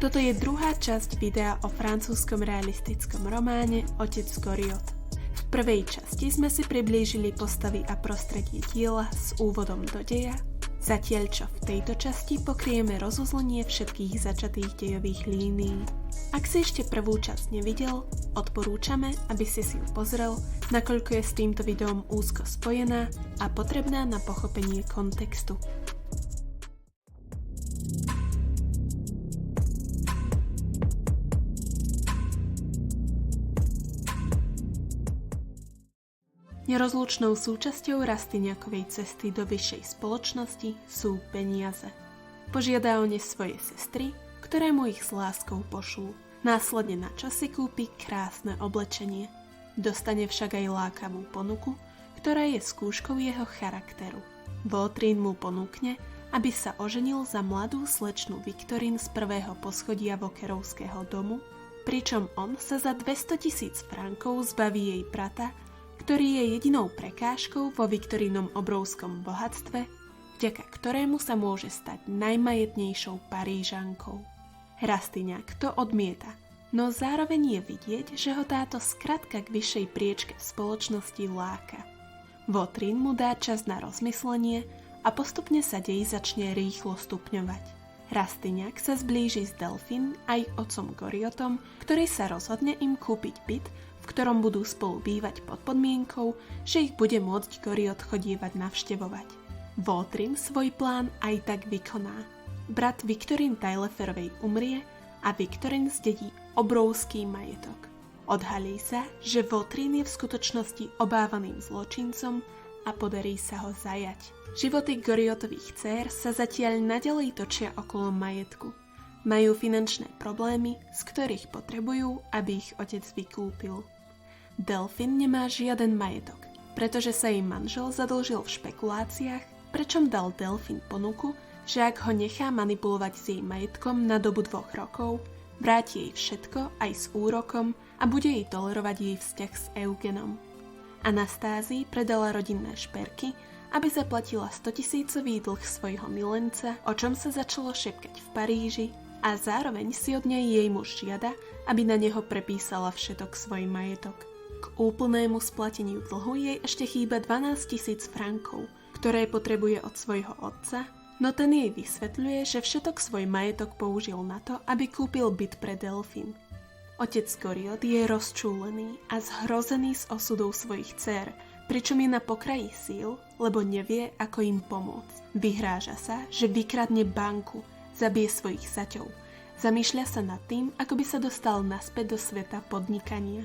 Toto je druhá časť videa o francúzskom realistickom románe Otec Goriot. V prvej časti sme si priblížili postavy a prostredie diela s úvodom do deja, zatiaľ čo v tejto časti pokrieme rozuzlenie všetkých začatých dejových línií. Ak si ešte prvú časť nevidel, odporúčame, aby si ju pozrel, nakoľko je s týmto videom úzko spojená a potrebná na pochopenie kontextu. Nerozlučnou súčasťou Rastignakovej cesty do vyššej spoločnosti sú peniaze. Požiada o ne svoje sestry, ktoré mu ich s láskou pošlú. Následne na čas si kúpi krásne oblečenie. Dostane však aj lákavú ponuku, ktorá je skúškou jeho charakteru. Vautrin mu ponúkne, aby sa oženil za mladú slečnu Victorine z prvého poschodia Vauquerovského domu, pričom on sa za 200 000 frankov zbaví jej brata, ktorý je jedinou prekážkou vo Victorinom obrovskom bohatstve, vďaka ktorému sa môže stať najmajetnejšou Parížankou. Rastignac to odmieta, no zároveň je vidieť, že ho táto skratka k vyššej priečke v spoločnosti láka. Vautrin mu dá čas na rozmyslenie a postupne sa dej začne rýchlo stupňovať. Rastignac sa zblíži s Delphine aj otcom Goriotom, ktorý sa rozhodne im kúpiť byt, v ktorom budú spolu bývať pod podmienkou, že ich bude môcť Goriot chodievať navštevovať. Vautrin svoj plán aj tak vykoná. Brat Victorine Tailleferovej umrie a Victorine zdedí obrovský majetok. Odhalí sa, že Vautrin je v skutočnosti obávaným zločincom a podarí sa ho zajať. Životy Goriotových dcér sa zatiaľ naďalej točia okolo majetku. Majú finančné problémy, z ktorých potrebujú, aby ich otec vykúpil. Delphine nemá žiaden majetok, pretože sa jej manžel zadlžil v špekuláciách, pričom dal Delphine ponuku, že ak ho nechá manipulovať s jej majetkom na dobu 2 rokov, vráti jej všetko aj s úrokom a bude jej tolerovať jej vzťah s Eugenom. Anastázii predala rodinné šperky, aby zaplatila 100 000 dlh svojho milenca, o čom sa začalo šepkať v Paríži, a zároveň si od nej jej muž žiada, aby na neho prepísala všetok svoj majetok. K úplnému splateniu dlhu jej ešte chýba 12 000 frankov, ktoré potrebuje od svojho otca, no ten jej vysvetľuje, že všetok svoj majetok použil na to, aby kúpil byt pre Delphine. Otec Goriot je rozčúlený a zhrozený z osudov svojich dcér, pričom je na pokraji síl, lebo nevie, ako im pomôcť. Vyhráža sa, že vykradne banku, zabije svojich zaťov. Zamýšľa sa nad tým, ako by sa dostal naspäť do sveta podnikania.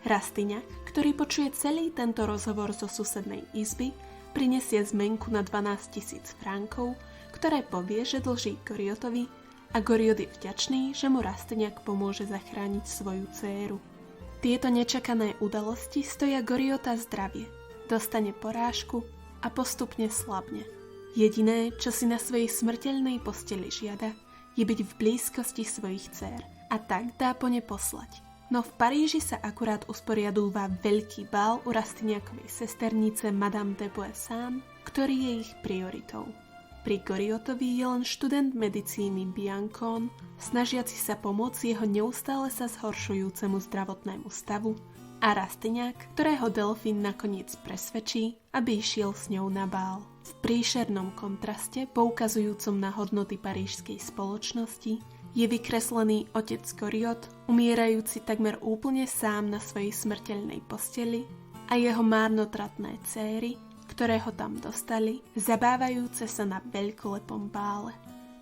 Rastignac, ktorý počuje celý tento rozhovor zo susednej izby, prinesie zmenku na 12 000 frankov, ktoré povie, že dlží Goriotovi, a Goriot je vďačný, že mu Rastignac pomôže zachrániť svoju dcéru. Tieto nečakané udalosti stoja Goriota zdravie, dostane porážku a postupne slabne. Jediné, čo si na svojej smrteľnej posteli žiada, je byť v blízkosti svojich dcér a tak dá po ne poslať. No v Paríži sa akurát usporiadúva veľký bál u Rastignacovej sesternice Madame de Boissan, ktorý je ich prioritou. Pri Goriotovi je len študent medicíny Biancon, snažiaci sa pomôcť jeho neustále sa zhoršujúcemu zdravotnému stavu, a Rastignac, ktorého Delphine nakoniec presvedčí, aby išiel s ňou na bál. V príšernom kontraste, poukazujúcom na hodnoty parížskej spoločnosti, je vykreslený otec Goriot, umierajúci takmer úplne sám na svojej smrteľnej posteli, a jeho márnotratné céry, ktoré ho tam dostali, zabávajúce sa na veľkolepom bále.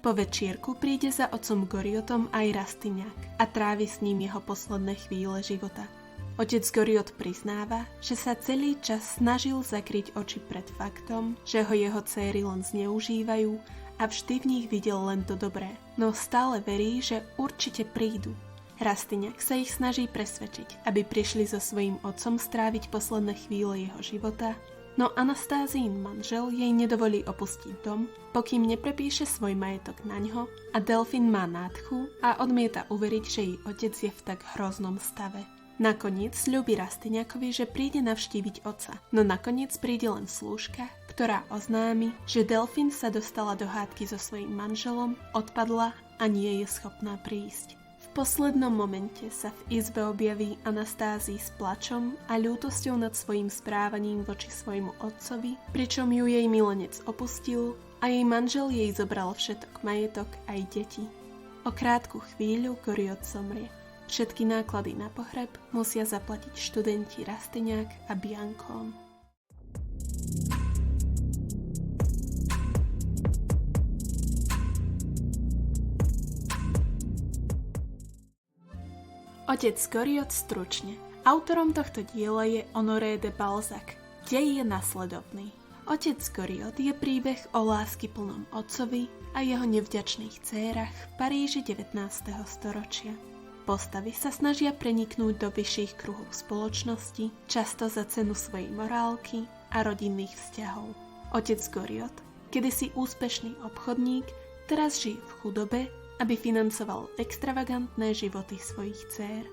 Po večierku príde za otcom Goriotom aj Rastignac a trávi s ním jeho posledné chvíle života. Otec Goriot priznáva, že sa celý čas snažil zakryť oči pred faktom, že ho jeho céry len zneužívajú a vždy v nich videl len to dobré, no stále verí, že určite prídu. Rastignac sa ich snaží presvedčiť, aby prišli so svojím otcom stráviť posledné chvíle jeho života, no Anastázín manžel jej nedovolí opustiť dom, pokým neprepíše svoj majetok naňho, a Delphine má nádchu a odmieta uveriť, že jej otec je v tak hroznom stave. Nakoniec sľúbi Rastignacovi, že príde navštíviť otca, no nakoniec príde len slúžka, ktorá oznámi, že Delphine sa dostala do hádky so svojím manželom, odpadla a nie je schopná prísť. V poslednom momente sa v izbe objaví Anastázii s plačom a ľútosťou nad svojím správaním voči svojmu otcovi, pričom ju jej milenec opustil a jej manžel jej zobral všetok majetok aj deti. O krátku chvíľu Goriot zomrie. Všetky náklady na pohreb musia zaplatiť študenti Rastignac a Biancón. Otec Goriot stručne. Autorom tohto diela je Honoré de Balzac. Dej je nasledovný. Otec Goriot je príbeh o láskyplnom otcovi a jeho nevďačných dcérach v Paríži 19. storočia. Postavy sa snažia preniknúť do vyšších kruhov spoločnosti, často za cenu svojej morálky a rodinných vzťahov. Otec Goriot, kedysi úspešný obchodník, teraz žije v chudobe, aby financoval extravagantné životy svojich dcér.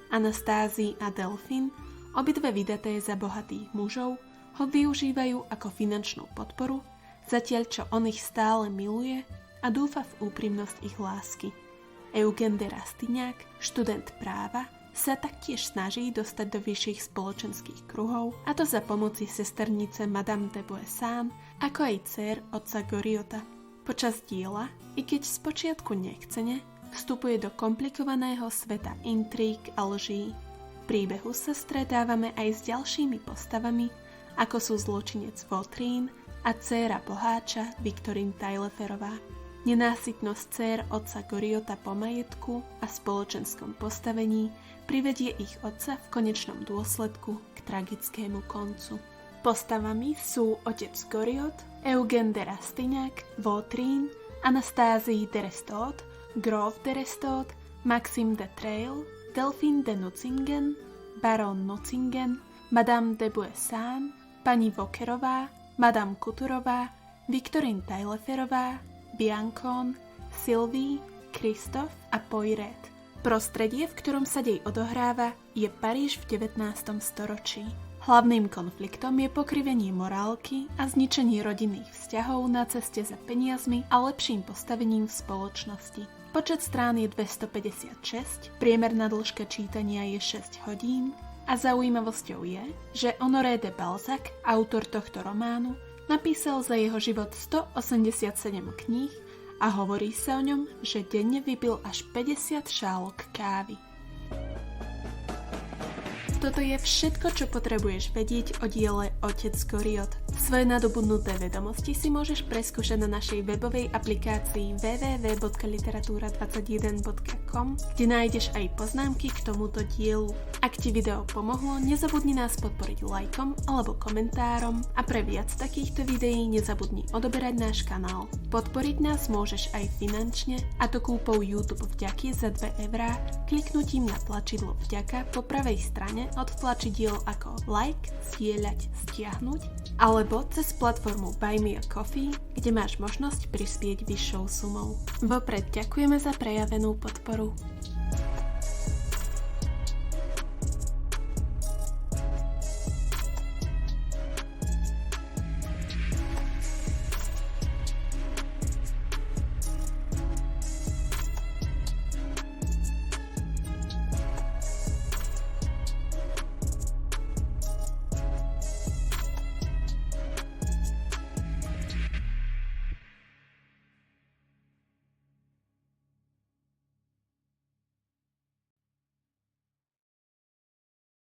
Anastázii a Delphine, obidve vydaté za bohatých mužov, ho využívajú ako finančnú podporu, zatiaľ čo on ich stále miluje a dúfa v úprimnosť ich lásky. Eugène de Rastignac, študent práva, sa taktiež snaží dostať do vyšších spoločenských kruhov, a to za pomoci sesternice Madame de Boissan, ako aj dcér otca Goriota. Počas diela, i keď spočiatku nechcene, vstupuje do komplikovaného sveta intríg a lží. V príbehu sa stretávame aj s ďalšími postavami, ako sú zločinec Vautrin a dcéra boháča Victorine Tailleferová. Nenásytnosť dcér otca Goriota po majetku a spoločenskom postavení privedie ich otca v konečnom dôsledku k tragickému koncu. Postavami sú otec Goriot, Eugène de Rastignac, Vautrin, Anastázii de Restaud, Grof de Restaud, Maxime de Trailles, Delphine de Nucingen, baron Nucingen, Madame de Boissan, pani Vauquerová, Madame Couturová, Victorine Tailleferová, Biancón, Sylvie, Christophe a Poiret. Prostredie, v ktorom sa dej odohráva, je Paríž v 19. storočí. Hlavným konfliktom je pokrivenie morálky a zničenie rodinných vzťahov na ceste za peniazmi a lepším postavením v spoločnosti. Počet strán je 256, priemerná dĺžka čítania je 6 hodín a zaujímavosťou je, že Honoré de Balzac, autor tohto románu, napísal za jeho život 187 kníh a hovorí sa o ňom, že denne vypil až 50 šálok kávy. Toto je všetko, čo potrebuješ vedieť o diele Otec Goriot. Svoje nadobudnuté vedomosti si môžeš preskúšať na našej webovej aplikácii www.literatura21.com, kde nájdeš aj poznámky k tomuto dielu. Ak ti video pomohlo, nezabudni nás podporiť lajkom alebo komentárom a pre viac takýchto videí nezabudni odoberať náš kanál. Podporiť nás môžeš aj finančne, a to kúpou YouTube vďaky za 2 eurá, kliknutím na tlačidlo vďaka po pravej strane od tlačidiel ako like, zdieľať, stiahnuť, alebo cez platformu Buy Me a Coffee, kde máš možnosť prispieť vyššou sumou. Vopred ďakujeme za prejavenú podporu.